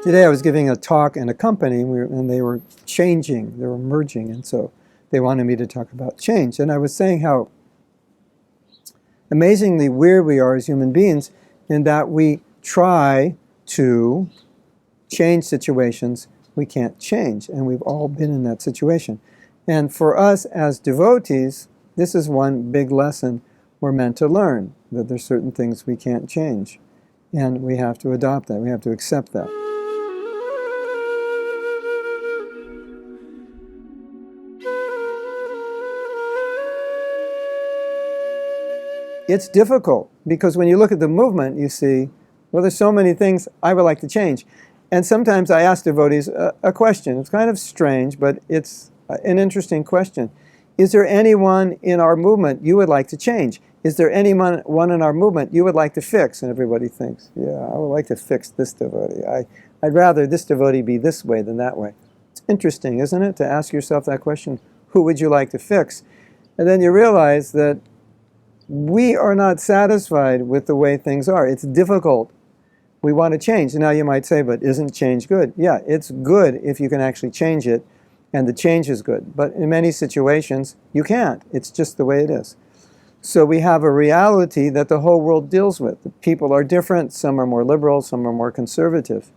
Today I was giving a talk in a company, and they were changing, they were merging, and so they wanted me to talk about change. And I was saying how amazingly weird we are as human beings in that we try to change situations we can't change, and we've all been in that situation. And for us as devotees, this is one big lesson we're meant to learn, that there's certain things we can't change, and we have to adopt that, we have to accept that. It's difficult because when you look at the movement, you see, well, there's so many things I would like to change. And sometimes I ask devotees a question. It's kind of strange, but it's an interesting question. Is there anyone in our movement you would like to change? Is there anyone in our movement you would like to fix? And everybody thinks, yeah, I would like to fix this devotee. I'd rather this devotee be this way than that way. It's interesting, isn't it, to ask yourself that question, who would you like to fix? And then you realize that we are not satisfied with the way things are. It's difficult. We want to change. Now you might say, but isn't change good? Yeah, it's good if you can actually change it, and the change is good. But in many situations, you can't. It's just the way it is. So we have a reality that the whole world deals with. The people are different. Some are more liberal, some are more conservative.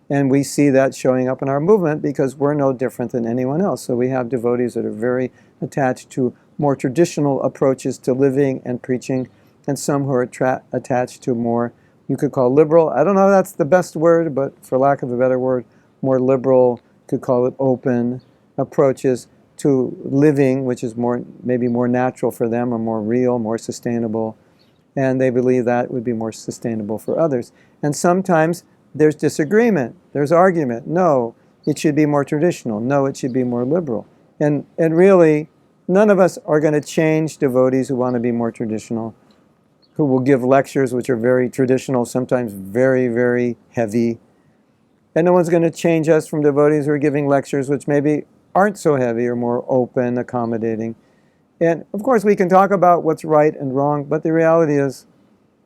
And we see that showing up in our movement because we're no different than anyone else. So we have devotees that are very attached to more traditional approaches to living and preaching, and some who are attached to more, you could call liberal. I don't know if that's the best word, but for lack of a better word, more liberal, could call it open approaches to living, which is maybe more natural for them, or more real, more sustainable. And they believe that would be more sustainable for others. And sometimes there's disagreement, there's argument. No, it should be more traditional. No, it should be more liberal. And really, none of us are going to change devotees who want to be more traditional, who will give lectures which are very traditional, sometimes very, very heavy. And no one's going to change us from devotees who are giving lectures which maybe aren't so heavy or more open, accommodating. And of course, we can talk about what's right and wrong, but the reality is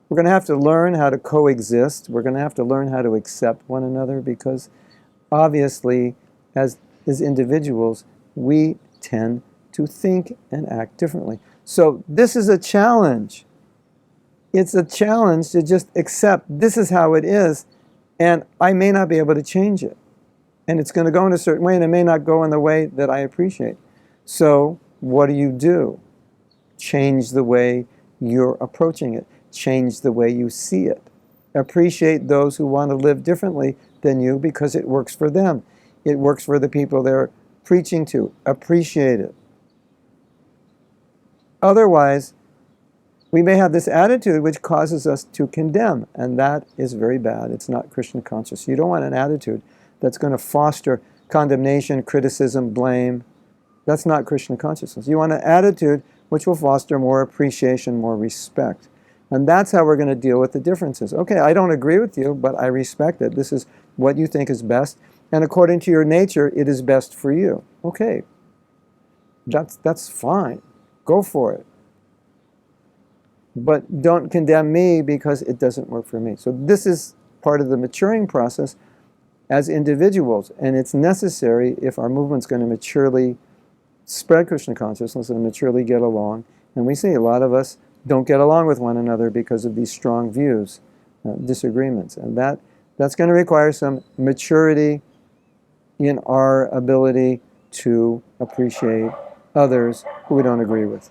we're going to have to learn how to coexist. We're going to have to learn how to accept one another because obviously, as individuals, we tend to think and act differently. So this is a challenge. It's a challenge to just accept this is how it is, and I may not be able to change it. And it's going to go in a certain way, and it may not go in the way that I appreciate. So what do? Change the way you're approaching it. Change the way you see it. Appreciate those who want to live differently than you because it works for them. It works for the people they're preaching to. Appreciate it. Otherwise, we may have this attitude which causes us to condemn, and that is very bad. It's not Krishna conscious. You don't want an attitude that's going to foster condemnation, criticism, blame. That's not Krishna consciousness. You want an attitude which will foster more appreciation, more respect. And that's how we're going to deal with the differences. Okay, I don't agree with you, but I respect it. This is what you think is best, and according to your nature, it is best for you. Okay, that's fine. Go for it. But don't condemn me because it doesn't work for me. So this is part of the maturing process as individuals, and it's necessary if our movement's going to maturely spread Krishna consciousness and maturely get along. And we see a lot of us don't get along with one another because of these strong views, disagreements. And that's going to require some maturity in our ability to appreciate others who we don't agree with.